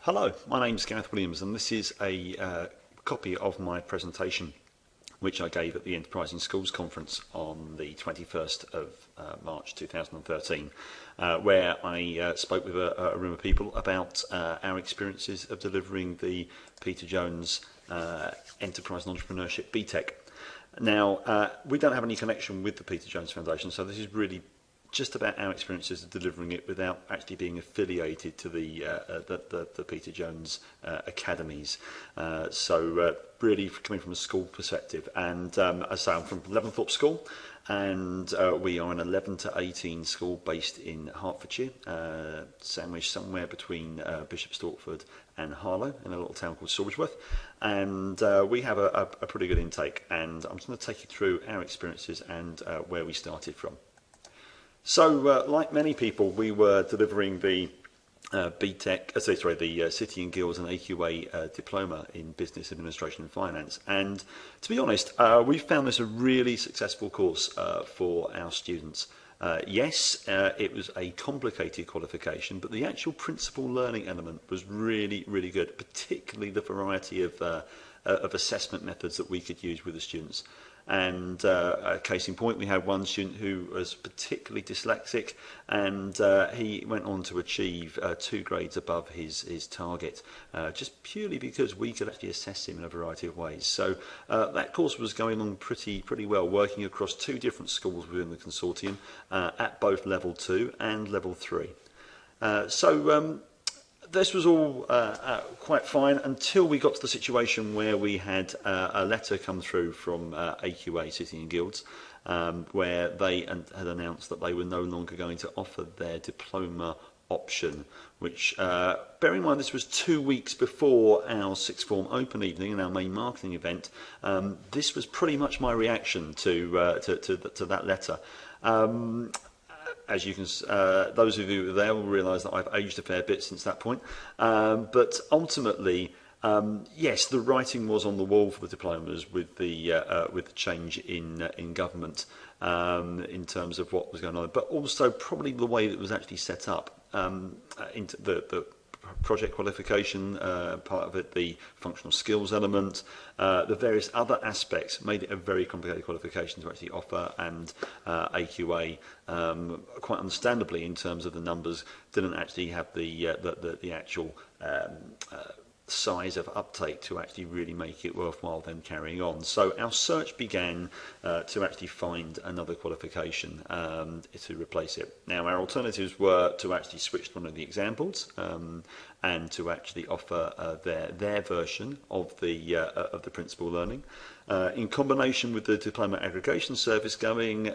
Hello, my name's Gareth Williams, and this is a copy of my presentation which I gave at the Enterprising Schools Conference on the 21st of March 2013, where I spoke with a room of people about our experiences of delivering the Peter Jones Enterprise and Entrepreneurship BTEC. Now, we don't have any connection with the Peter Jones Foundation, so this is really just about our experiences of delivering it without actually being affiliated to the Peter Jones academies. So really coming from a school perspective. And as I say, I'm from Leventhorpe School, and we are an 11 to 18 school based in Hertfordshire, sandwiched somewhere between Bishop Stortford and Harlow in a little town called Salisworth. And we have a pretty good intake, and I'm just going to take you through our experiences and where we started from. So, like many people, we were delivering the BTEC, the City and Guilds and AQA diploma in Business Administration and Finance. And to be honest, we found this a really successful course for our students. Yes, it was a complicated qualification, but the actual principal learning element was really, really good, particularly the variety of assessment methods that we could use with the students. And a case in point, we had one student who was particularly dyslexic, and he went on to achieve 2 grades above his target, just purely because we could actually assess him in a variety of ways. So that course was going on pretty well, working across 2 different schools within the consortium at both level 2 and level 3. This was all quite fine until we got to the situation where we had a letter come through from AQA City and Guilds, where they had announced that they were no longer going to offer their diploma option, which, bear in mind, this was 2 weeks before our sixth form open evening and our main marketing event. This was pretty much my reaction to that letter. As you can, those of you there will realise that I've aged a fair bit since that point. But ultimately, yes, the writing was on the wall for the diplomas with the change in government in terms of what was going on, but also probably the way that it was actually set up. Into the project qualification part of it, the functional skills element, the various other aspects made it a very complicated qualification to actually offer, and AQA, quite understandably in terms of the numbers, didn't actually have the actual size of uptake to actually really make it worthwhile then carrying on. So our search began to actually find another qualification to replace it. Now, our alternatives were to actually switch to one of the examples and to actually offer their version of the principal learning in combination with the diploma aggregation service going.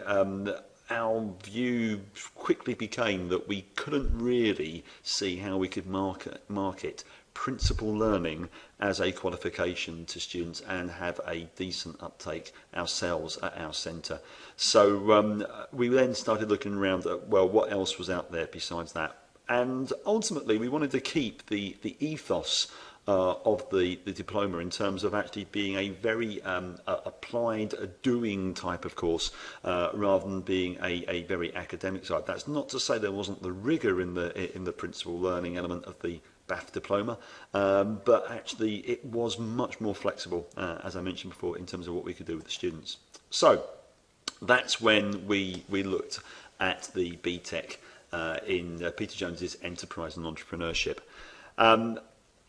Our view quickly became that we couldn't really see how we could market principal learning as a qualification to students and have a decent uptake ourselves at our centre. So we then started looking around at, well, what else was out there besides that? And ultimately we wanted to keep the ethos of the diploma in terms of actually being a very applied, doing type of course, rather than being a very academic side. That's not to say there wasn't the rigour in the principal learning element of the BAF diploma, but actually it was much more flexible, as I mentioned before, in terms of what we could do with the students. So that's when we looked at the BTEC in Peter Jones's Enterprise and Entrepreneurship.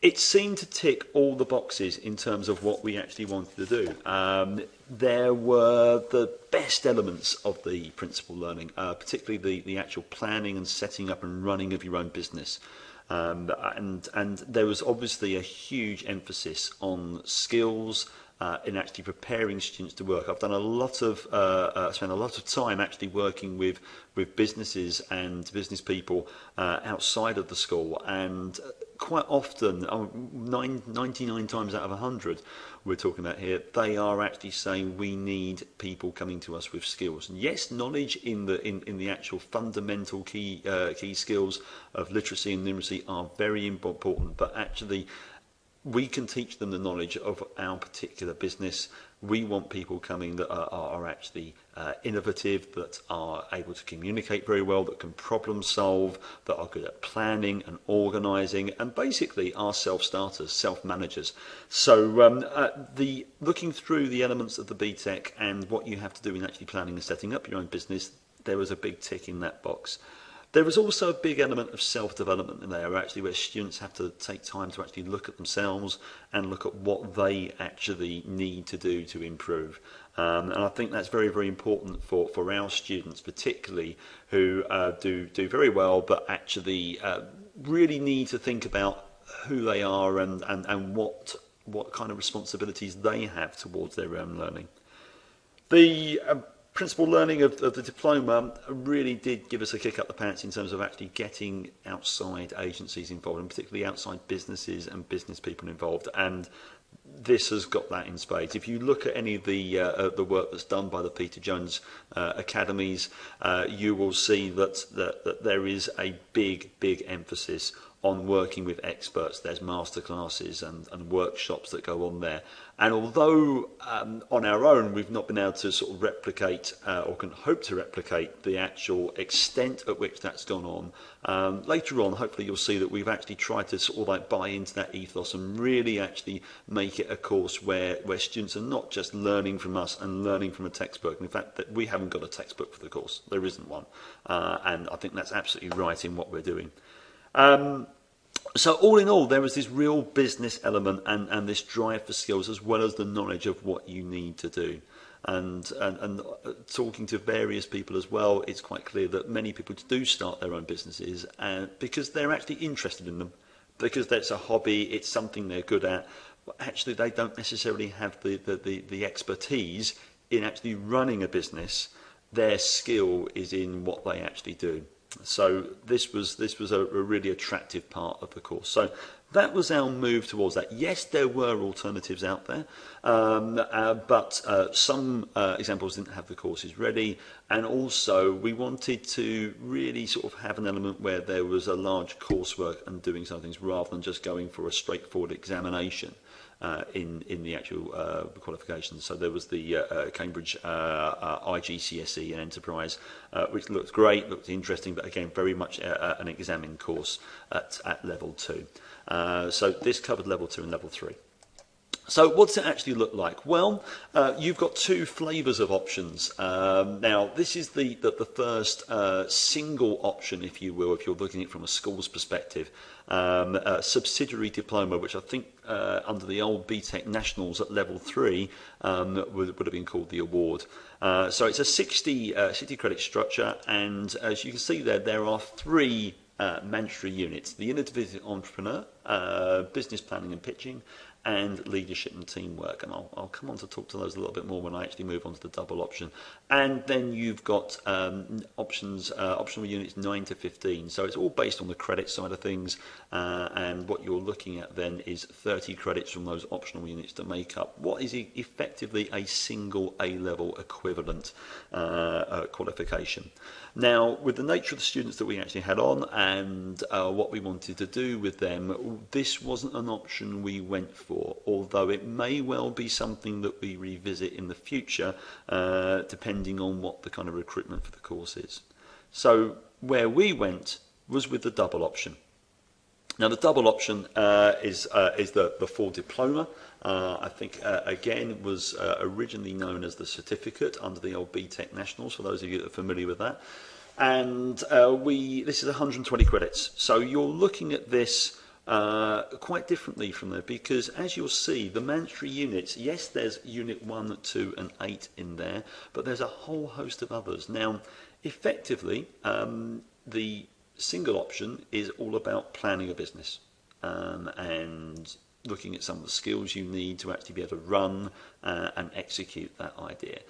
It seemed to tick all the boxes in terms of what we actually wanted to do. There were the best elements of the principal learning, particularly the actual planning and setting up and running of your own business. And there was obviously a huge emphasis on skills in actually preparing students to work. I've done spent a lot of time actually working with businesses and business people outside of the school, and quite often, 99 times out of 100, we're talking about here, they are actually saying we need people coming to us with skills. And yes, knowledge in the actual fundamental key skills of literacy and numeracy are very important, but actually we can teach them the knowledge of our particular business. We want people coming that are actually innovative, that are able to communicate very well, that can problem solve, that are good at planning and organising, and basically are self-starters, self-managers. So the looking through the elements of the BTEC and what you have to do in actually planning and setting up your own business, there was a big tick in that box. There is also a big element of self-development in there, actually, where students have to take time to actually look at themselves and look at what they actually need to do to improve. And I think that's very, very important for our students, particularly who do very well, but actually really need to think about who they are and what kind of responsibilities they have towards their own learning. The principal learning of the diploma really did give us a kick up the pants in terms of actually getting outside agencies involved, and particularly outside businesses and business people involved. And this has got that in spades. If you look at any of the work that's done by the Peter Jones academies, you will see that there is a big emphasis on working with experts. There's masterclasses and workshops that go on there. And although on our own we've not been able to sort of replicate or can hope to replicate the actual extent at which that's gone on, later on hopefully you'll see that we've actually tried to sort of like buy into that ethos and really actually make it a course where students are not just learning from us and learning from a textbook. In fact, that we haven't got a textbook for the course. There isn't one. And I think that's absolutely right in what we're doing. So all in all, there was this real business element and this drive for skills, as well as the knowledge of what you need to do. And talking to various people as well, it's quite clear that many people do start their own businesses because they're actually interested in them, because that's a hobby, it's something they're good at. But actually, they don't necessarily have the expertise in actually running a business. Their skill is in what they actually do. So this was a really attractive part of the course. So that was our move towards that. Yes, there were alternatives out there, but some examples didn't have the courses ready, and also we wanted to really sort of have an element where there was a large coursework and doing some things rather than just going for a straightforward examination. In the actual qualifications. So there was the Cambridge IGCSE and Enterprise, which looked great, looked interesting, but again, very much an examine course at level 2. So this covered level 2 and level 3. So what does it actually look like? Well, you've got two flavours of options. Now, this is the first single option, if you will, if you're looking at it from a school's perspective. A subsidiary diploma, which I think under the old BTEC Nationals at level 3 would have been called the award. So it's a 60 credit structure, and as you can see there are 3 mandatory units: the Innovative Entrepreneur, Business Planning and Pitching, and Leadership and Teamwork. And I'll come on to talk to those a little bit more when I actually move on to the double option. And then you've got optional units 9 to 15. So it's all based on the credit side of things. And what you're looking at then is 30 credits from those optional units to make up what is effectively a single A-level equivalent qualification. Now, with the nature of the students that we actually had on and what we wanted to do with them, this wasn't an option we went for, although it may well be something that we revisit in the future, depending on what the kind of recruitment for the course is. So where we went was with the double option. Now, the double option is the full diploma. I think, again, was originally known as the certificate under the old BTEC Nationals, for those of you that are familiar with that. And this is 120 credits. So you're looking at this quite differently from there, because as you'll see, the mandatory units, yes, there's unit 1, 2 and 8 in there, but there's a whole host of others. Now, effectively, the single option is all about planning a business and looking at some of the skills you need to actually be able to run and execute that idea.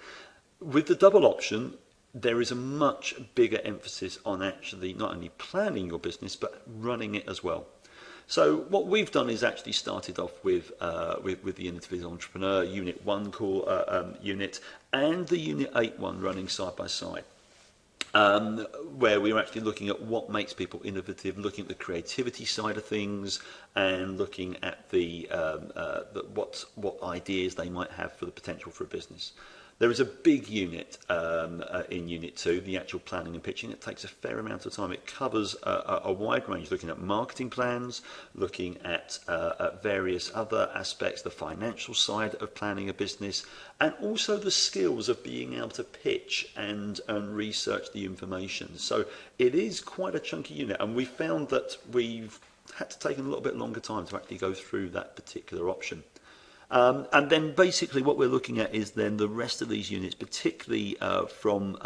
With the double option, there is a much bigger emphasis on actually not only planning your business, but running it as well. So what we've done is actually started off with the Innovative Entrepreneur Unit 1 unit and the Unit 8 one running side by side. where we were actually looking at what makes people innovative, looking at the creativity side of things, and looking at what ideas they might have for the potential for a business. There is a big unit in Unit 2, the actual planning and pitching. It takes a fair amount of time. It covers a wide range, looking at marketing plans, looking at various other aspects, the financial side of planning a business, and also the skills of being able to pitch and research the information. So it is quite a chunky unit, and we found that we've had to take a little bit longer time to actually go through that particular option. And then basically what we're looking at is then the rest of these units, particularly from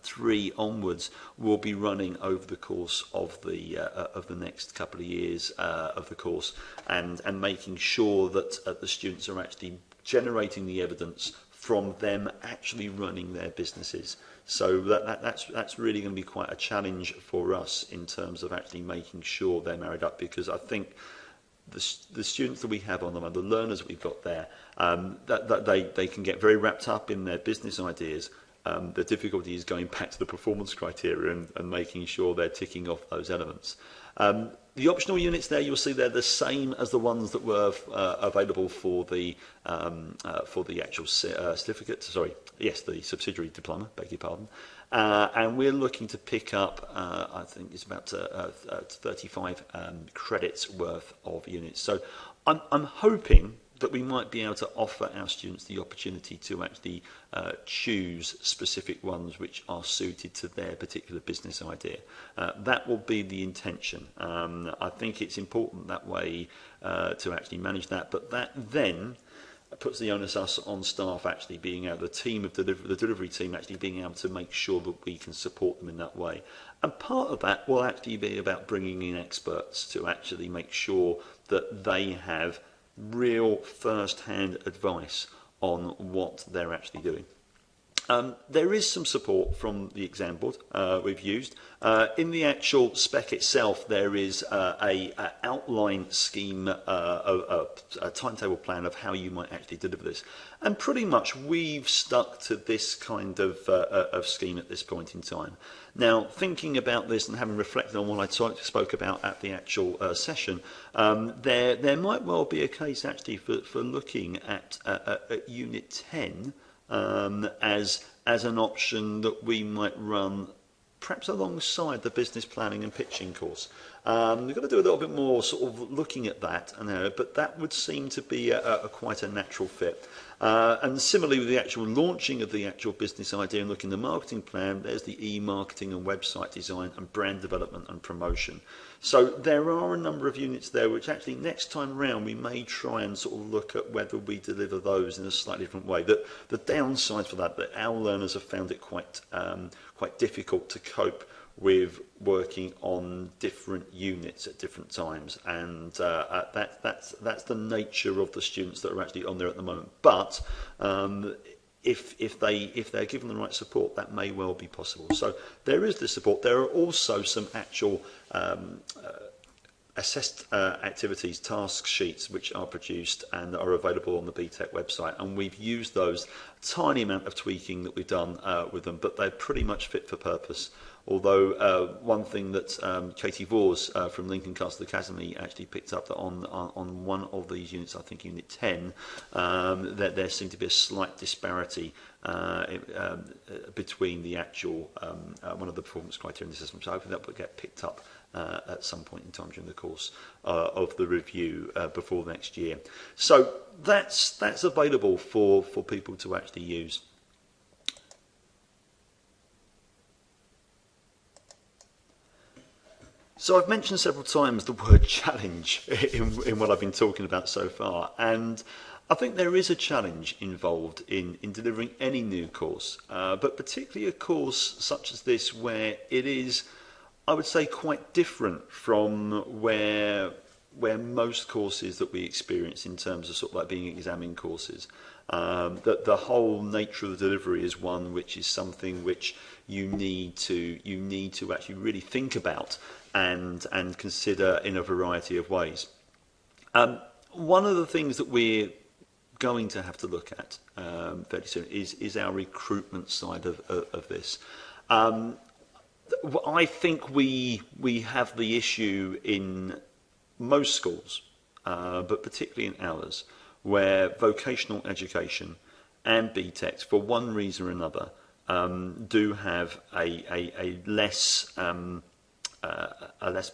3 onwards, will be running over the course of the next couple of years of the course, and making sure that the students are actually generating the evidence from them actually running their businesses. So that's really going to be quite a challenge for us in terms of actually making sure they're married up, because I think the students that we have on them and the learners we've got there, that they can get very wrapped up in their business ideas. The difficulty is going back to the performance criteria and making sure they're ticking off those elements. The optional units there, you'll see they're the same as the ones that were available for the actual certificate. Sorry, yes, the subsidiary diploma. Beg your pardon. And we're looking to pick up, I think it's about 35 credits worth of units. So I'm hoping that we might be able to offer our students the opportunity to actually choose specific ones which are suited to their particular business idea. That will be the intention. I think it's important that way to actually manage that, but that then puts the onus on staff actually being able, the delivery team actually being able to make sure that we can support them in that way. And part of that will actually be about bringing in experts to actually make sure that they have real first-hand advice on what they're actually doing. There is some support from the exam board we've used. In the actual spec itself, there is a outline scheme, a timetable plan of how you might actually deliver this. And pretty much we've stuck to this kind of scheme at this point in time. Now, thinking about this and having reflected on what I spoke about at the actual session, there might well be a case actually for looking at Unit 10 as an option that we might run perhaps alongside the business planning and pitching course. We've got to do a little bit more sort of looking at that, but that would seem to be quite a natural fit. And similarly with the actual launching of the actual business idea and looking at the marketing plan, there's the e-marketing and website design and brand development and promotion. So there are a number of units there which actually next time round we may try and sort of look at whether we deliver those in a slightly different way. The downside for that our learners have found it quite difficult to cope with working on different units at different times, and that's the nature of the students that are actually on there at the moment. But if they're given the right support, that may well be possible. So there is the support. There are also some actual assessed activities, task sheets, which are produced and are available on the BTEC website, and we've used those. Tiny amount of tweaking that we've done with them, but they're pretty much fit for purpose. Although one thing that Katie Vors from Lincoln Castle Academy actually picked up that on one of these units, I think Unit 10, that there seemed to be a slight disparity between the actual one of the performance criteria in the system. So hopefully that will get picked up at some point in time during the course of the review before next year. So that's available for people to actually use. So I've mentioned several times the word challenge in what I've been talking about so far, and I think there is a challenge involved in delivering any new course, but particularly a course such as this where it is, I would say, quite different from where most courses that we experience in terms of sort of like being examining courses. That the whole nature of the delivery is one which is something which you need to actually really think about and consider in a variety of ways. One of the things that we're going to have to look at fairly soon is our recruitment side of this. I think we have the issue in most schools, but particularly in ours, where vocational education and BTECs, for one reason or another, do have a less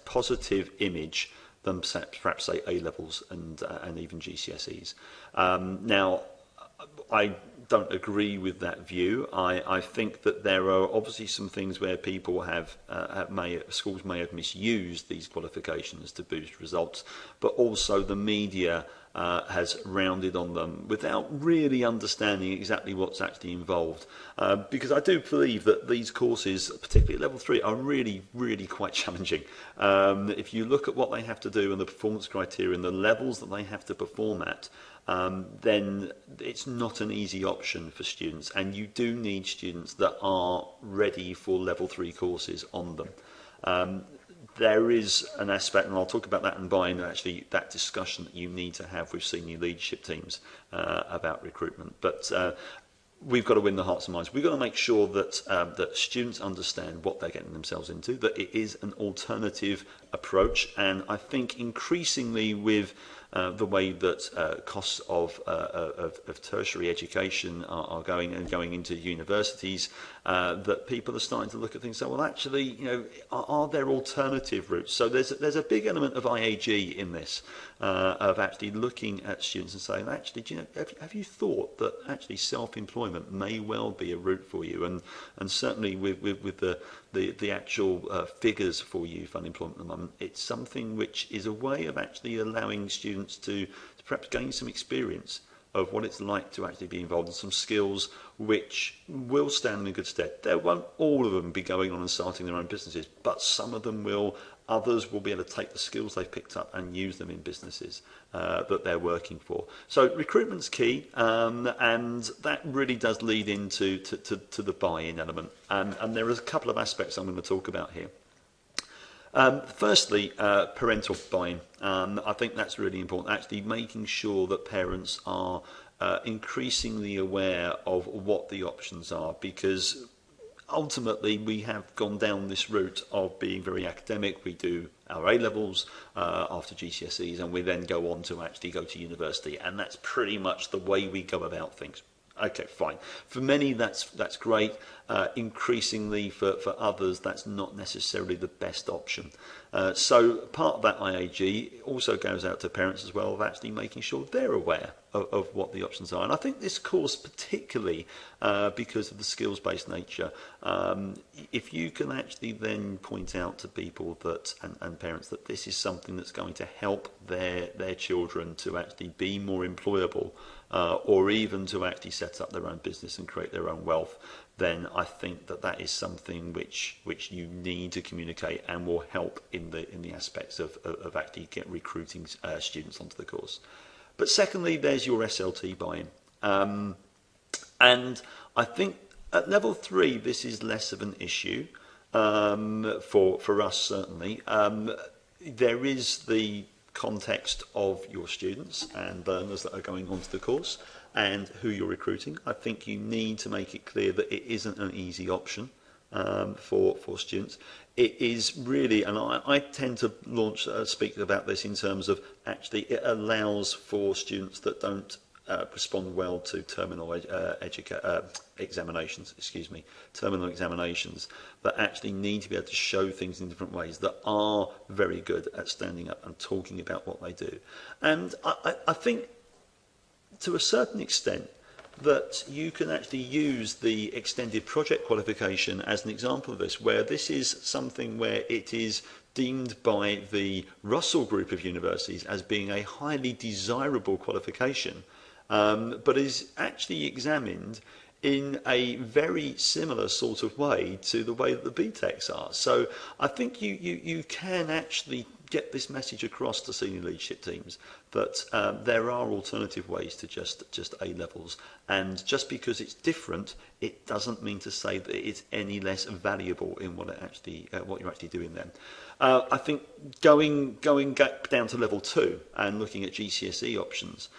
positive image than perhaps say A levels and even GCSEs. Now, I don't agree with that view. I think that there are obviously some things where people schools may have misused these qualifications to boost results, but also the media has rounded on them without really understanding exactly what's actually involved. Because I do believe that these courses, particularly at level 3, are really, really quite challenging. If you look at what they have to do and the performance criteria and the levels that they have to perform at, then it's not an easy option for students, and you do need students that are ready for level 3 courses on them. There is an aspect, and I'll talk about that in buying, actually that discussion that you need to have with senior leadership teams about recruitment. But we've got to win the hearts and minds. We've got to make sure that that students understand what they're getting themselves into, that it is an alternative approach, and I think increasingly with the way that costs of tertiary education are going into universities, that people are starting to look at things and say, well, actually, you know, are there alternative routes? So there's a big element of IAG in this, of actually looking at students and saying, actually, do you know, have you thought that actually self-employment may well be a route for you? And certainly with the actual figures for youth unemployment at the moment, it's something which is a way of actually allowing students to perhaps gain some experience of what it's like to actually be involved in some skills which will stand in good stead. There won't all of them be going on and starting their own businesses, but some of them will. Others will be able to take the skills they've picked up and use them in businesses that they're working for. So recruitment's key, and that really does lead into to the buy-in element. And there are a couple of aspects I'm going to talk about here. Firstly, parental buy-in. I think that's really important, actually making sure that parents are increasingly aware of what the options are, because ultimately we have gone down this route of being very academic. We do our A-levels after GCSEs, and we then go on to actually go to university, and that's pretty much the way we go about things. Okay, fine. For many, that's great. Increasingly, for others, that's not necessarily the best option. So part of that IAG also goes out to parents as well, of actually making sure they're aware of what the options are. And I think this course, particularly because of the skills-based nature, if you can actually then point out to people that and parents that this is something that's going to help their children to actually be more employable, or even to actually set up their own business and create their own wealth, then I think that is something which you need to communicate and will help in the aspects of actually recruiting students onto the course. But secondly, there's your SLT buy-in, and I think at level 3 this is less of an issue for us certainly. There is the context of your students and learners that are going onto the course and who you're recruiting. I think you need to make it clear that it isn't an easy option for students. It is really, and I tend to speak about this in terms of actually it allows for students that don't respond well to terminal examinations, that actually need to be able to show things in different ways, that are very good at standing up and talking about what they do. And I think to a certain extent that you can actually use the extended project qualification as an example of this, where this is something where it is deemed by the Russell Group of universities as being a highly desirable qualification, but is actually examined in a very similar sort of way to the way that the BTECs are. So I think you can actually get this message across to senior leadership teams that there are alternative ways to just A-levels, and just because it's different, it doesn't mean to say that it's any less valuable in what you're actually doing then. I think going down to level 2 and looking at GCSE options,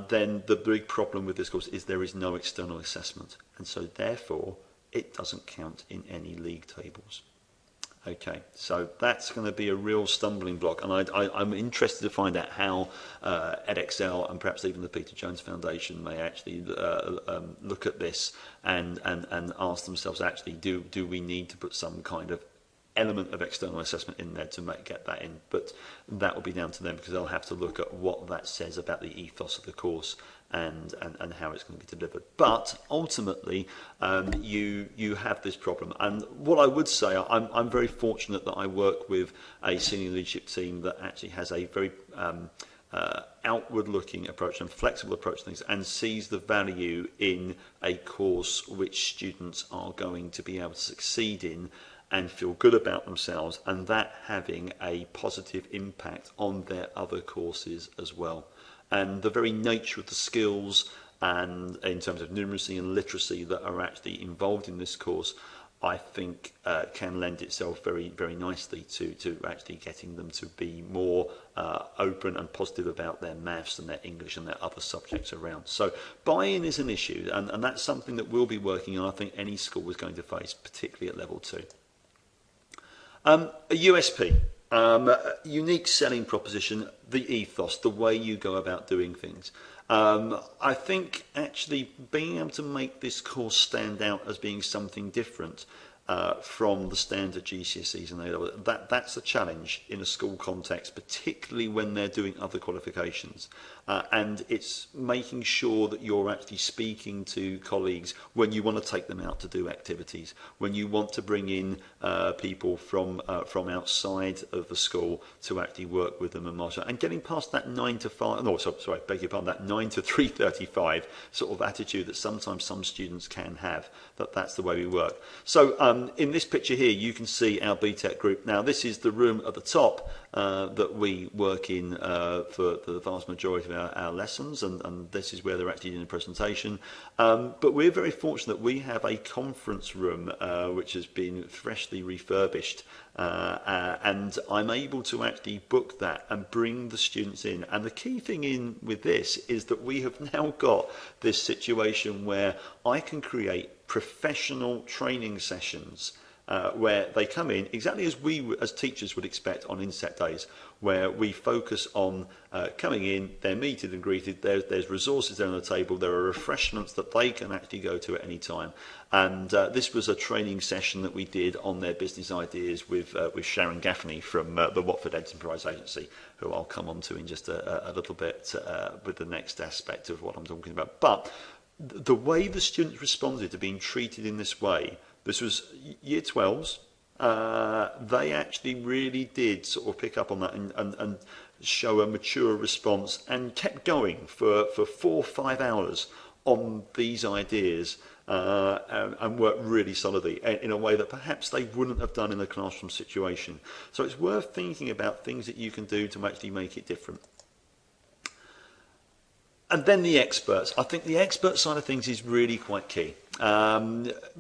then the big problem with this course is there is no external assessment, and so therefore it doesn't count in any league tables. Okay, so that's going to be a real stumbling block, and I'm interested to find out how EdXL and perhaps even the Peter Jones Foundation may actually look at this and ask themselves, actually, do we need to put some kind of element of external assessment in there to get that in? But that will be down to them, because they'll have to look at what that says about the ethos of the course and how it's going to be delivered. But ultimately, you have this problem. And what I would say, I'm very fortunate that I work with a senior leadership team that actually has a very outward-looking approach and flexible approach to things, and sees the value in a course which students are going to be able to succeed in and feel good about themselves, and that having a positive impact on their other courses as well. And the very nature of the skills, and in terms of numeracy and literacy, that are actually involved in this course, I think can lend itself very, very nicely to actually getting them to be more open and positive about their maths and their English and their other subjects around. So buy-in is an issue, and that's something that we'll be working on. I think any school is going to face, particularly at level 2. A USP, unique selling proposition, the ethos, the way you go about doing things. I think actually being able to make this course stand out as being something different from the standard GCSEs and A-level, that's a challenge in a school context, particularly when they're doing other qualifications. And it's making sure that you're actually speaking to colleagues when you want to take them out to do activities, when you want to bring in people from outside of the school to actually work with them and marshal, and getting past that 9 to 5, no, sorry, beg your pardon, that 9 to 3:35 sort of attitude that sometimes some students can have, that's the way we work. So in this picture here, you can see our BTEC group. Now, this is the room at the top that we work in for the vast majority of our lessons, and this is where they're actually doing the presentation. But we're very fortunate we have a conference room which has been freshly refurbished, and I'm able to actually book that and bring the students in. And the key thing in with this is that we have now got this situation where I can create professional training sessions where they come in exactly as we as teachers would expect on inset days, where we focus on coming in, they're meted and greeted, there's resources there on the table, there are refreshments that they can actually go to at any time. And this was a training session that we did on their business ideas with Sharon Gaffney from the Watford Enterprise Agency, who I'll come on to in just a little bit with the next aspect of what I'm talking about. But the way the students responded to being treated in this way, this was year 12s, they actually really did sort of pick up on that and show a mature response, and kept going for 4 or 5 hours on these ideas and worked really solidly in a way that perhaps they wouldn't have done in a classroom situation. So it's worth thinking about things that you can do to actually make it different. And then the experts. I think the expert side of things is really quite key.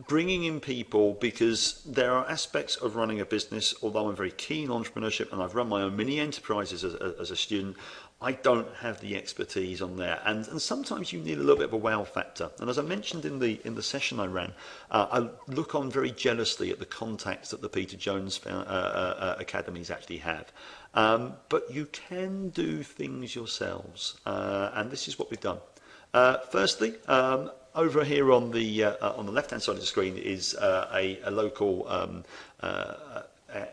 Bringing in people, because there are aspects of running a business, although I'm very keen on entrepreneurship and I've run my own mini enterprises as a student, I don't have the expertise on there. And sometimes you need a little bit of a wow factor. And as I mentioned in the session I ran, I look on very jealously at the contacts that the Peter Jones academies actually have. But you can do things yourselves, and this is what we've done. Firstly, over here on the left-hand side of the screen is a local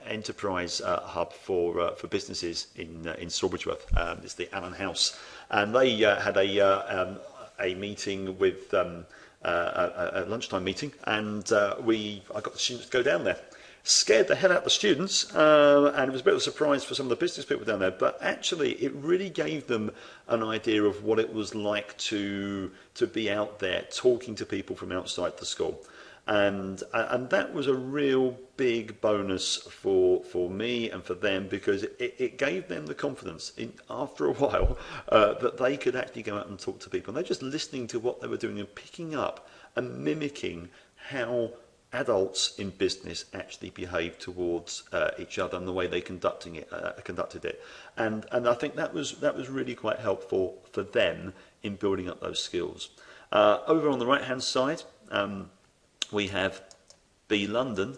enterprise hub for businesses in Sawbridgeworth. It's the Allen House, and they had a meeting with a lunchtime meeting, and I got the students to go down there. Scared the hell out of the students, and it was a bit of a surprise for some of the business people down there, but actually it really gave them an idea of what it was like to be out there talking to people from outside the school. And that was a real big bonus for me and for them, because it gave them the confidence after a while that they could actually go out and talk to people. And they're just listening to what they were doing and picking up and mimicking how adults in business actually behave towards each other and the way they conducted it. And I think that was really quite helpful for them in building up those skills. Over on the right hand side, we have B London.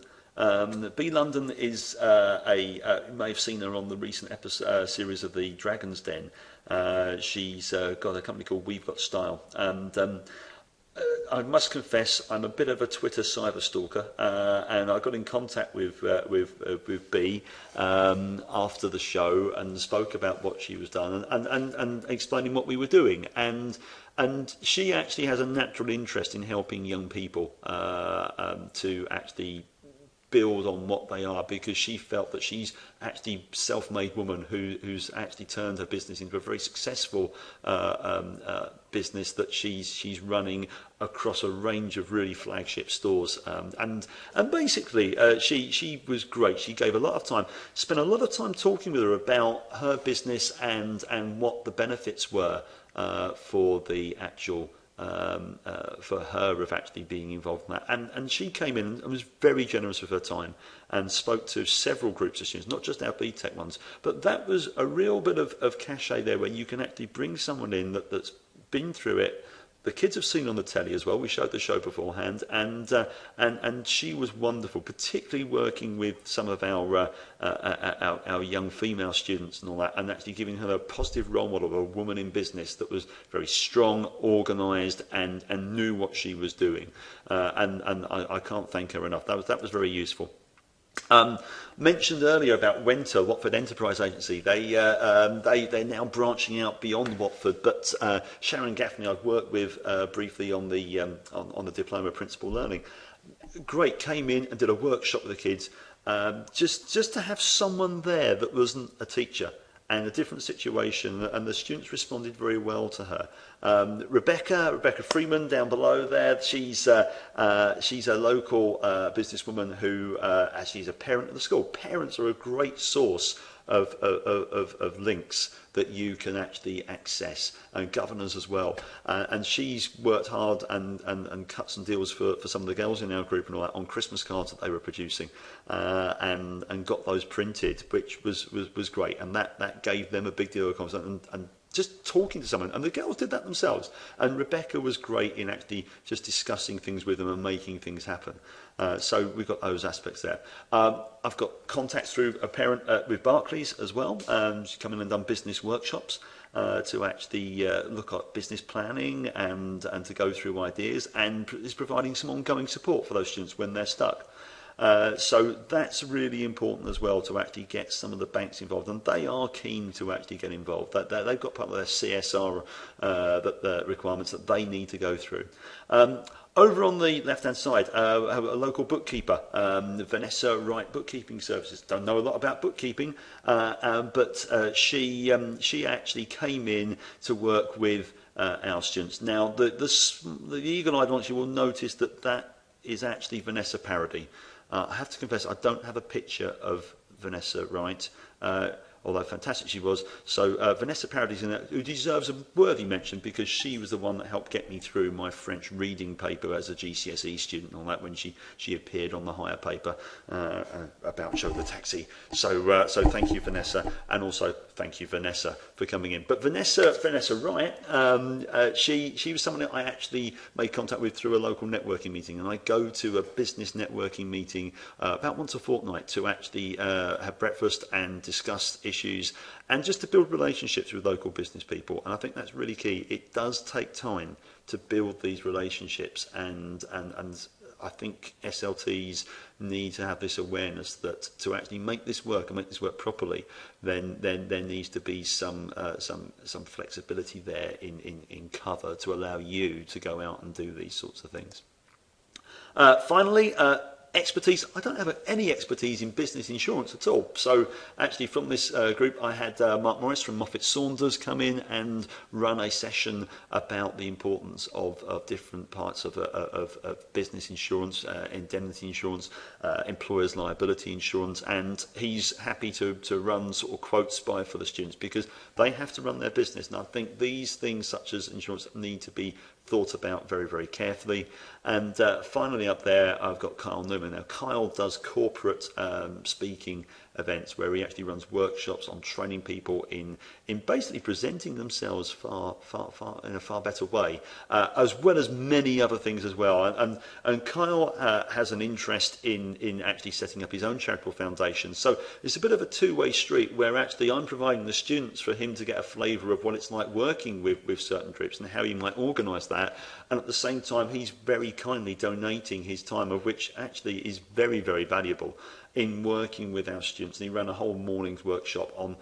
B London is you may have seen her on the recent series of the Dragon's Den. She's got a company called We've Got Style, and I must confess I'm a bit of a Twitter cyber stalker, and I got in contact with B after the show and spoke about what she was done and explaining what we were doing, and she actually has a natural interest in helping young people to actually build on what they are, because she felt that she's actually a self-made woman who's actually turned her business into a very successful business that she's running across a range of really flagship stores, and basically she was great. She gave a lot of time, spent a lot of time talking with her about her business and what the benefits were for the actual for her of actually being involved in that. And she came in and was very generous with her time and spoke to several groups of students, not just our BTEC ones, but that was a real bit of cachet there where you can actually bring someone in that's been through it. The kids have seen on the telly as well. We showed the show beforehand, and she was wonderful, particularly working with some of our young female students and all that, and actually giving her a positive role model of a woman in business that was very strong, organised, and knew what she was doing. And I can't thank her enough. That was very useful. Mentioned earlier about Wenter, Watford Enterprise Agency. They're now branching out beyond Watford, but Sharon Gaffney I've worked with briefly on the diploma of principal learning. Great, came in and did a workshop with the kids, just to have someone there that wasn't a teacher and a different situation, and the students responded very well to her. Rebecca Freeman down below there, she's a local businesswoman who actually is a parent at the school. Parents are a great source of links that you can actually access, and governors as well. And she's worked hard and cut some deals for some of the girls in our group and all that on Christmas cards that they were producing, and got those printed, which was great. And that gave them a big deal of confidence. And just talking to someone, and the girls did that themselves. And Rebecca was great in actually just discussing things with them and making things happen. So we've got those aspects there. I've got contacts through a parent with Barclays as well. She's come in and done business workshops to actually look at business planning and to go through ideas, and is providing some ongoing support for those students when they're stuck. So that's really important as well, to actually get some of the banks involved, and they are keen to actually get involved. They've got part of their CSR the requirements that they need to go through. Over on the left-hand side, a local bookkeeper, Vanessa Wright Bookkeeping Services. Don't know a lot about bookkeeping, but she actually came in to work with our students. Now, the eagle-eyed ones, you will notice that is actually Vanessa Parody. I have to confess, I don't have a picture of Vanessa Wright, although fantastic she was. So Vanessa Parody's in that, who deserves a worthy mention, because she was the one that helped get me through my French reading paper as a GCSE student and all that, when she appeared on the higher paper about Show the Taxi. So thank you, Vanessa, and also thank you, Vanessa, for coming in. But Vanessa Wright, she was someone that I actually made contact with through a local networking meeting, and I go to a business networking meeting about once a fortnight to actually have breakfast and discuss issues, and just to build relationships with local business people. And I think that's really key. It does take time to build these relationships, and I think SLTs need to have this awareness that to actually make this work and make this work properly, then there needs to be some flexibility there in cover to allow you to go out and do these sorts of things. Finally, expertise. I don't have any expertise in business insurance at all. So actually from this group, I had Mark Morris from Moffat Saunders come in and run a session about the importance of different parts of business insurance, indemnity insurance, employers' liability insurance, and he's happy to run sort of quotes for the students, because they have to run their business. And I think these things such as insurance need to be thought about very, very carefully. And finally up there, I've got Kyle Newman. Now, Kyle does corporate speaking events where he actually runs workshops on training people in basically presenting themselves far in a far better way, as well as many other things as well. And Kyle has an interest in actually setting up his own charitable foundation. So it's a bit of a two-way street where actually I'm providing the students for him to get a flavour of what it's like working with certain groups and how you might organise that. And at the same time, he's very kindly donating his time, of which actually is very, very valuable, in working with our students. And he ran a whole morning's workshop on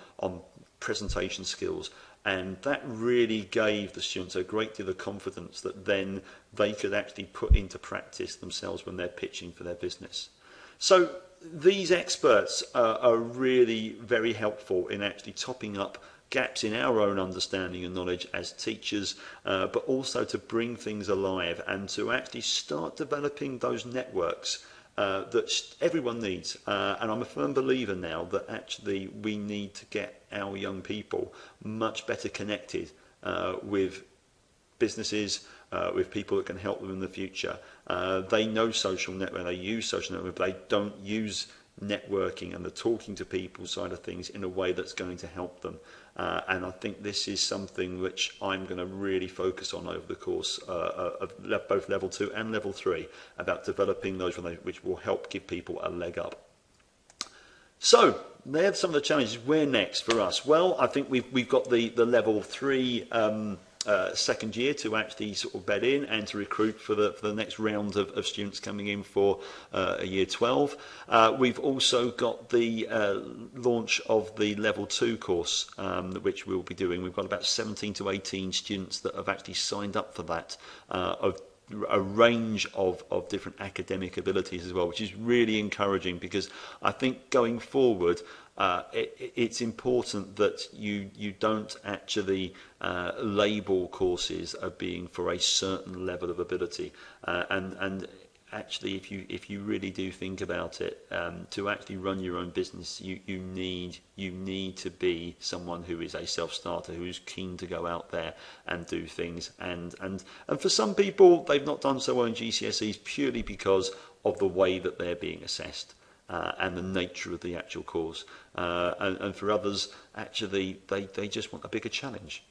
presentation skills. And that really gave the students a great deal of confidence that then they could actually put into practice themselves when they're pitching for their business. So these experts are really very helpful in actually topping up gaps in our own understanding and knowledge as teachers, but also to bring things alive and to actually start developing those networks that everyone needs. And I'm a firm believer now that actually we need to get our young people much better connected with businesses, with people that can help them in the future. They know social network, they use social network, but they don't use networking and the talking to people side of things in a way that's going to help them. And I think this is something which I'm going to really focus on over the course of both level 2 and level 3, about developing those which will help give people a leg up. So they're some of the challenges. Where next for us? Well, I think we've got the level 3 second year to actually sort of bed in and to recruit for the next round of students coming in for year 12. We've also got the launch of the level 2 course, which we'll be doing. We've got about 17 to 18 students that have actually signed up for that, of a range of different academic abilities as well, which is really encouraging, because I think going forward it's important that you don't actually label courses as being for a certain level of ability, and actually if you really do think about it, to actually run your own business, you need to be someone who is a self-starter, who is keen to go out there and do things, and for some people they've not done so well in GCSEs purely because of the way that they're being assessed. And the nature of the actual course, and for others actually they just want a bigger challenge,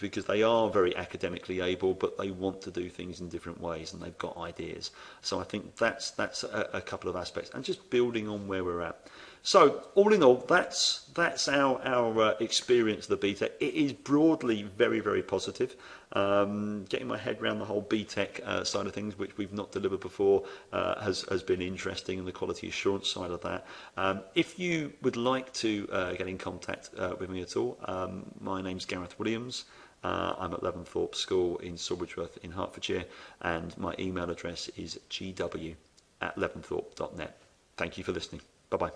because they are very academically able, but they want to do things in different ways and they've got ideas. So I think that's a couple of aspects, and just building on where we're at. So all in all, that's our experience of the BTEC. It is broadly very, very positive. Getting my head around the whole BTEC side of things, which we've not delivered before, has been interesting, and the quality assurance side of that. If you would like to get in contact with me at all, my name's Gareth Williams. I'm at Leaventhorpe School in Sawbridgeworth in Hertfordshire, and my email address is gw@leaventhorpe.net. Thank you for listening. Bye-bye.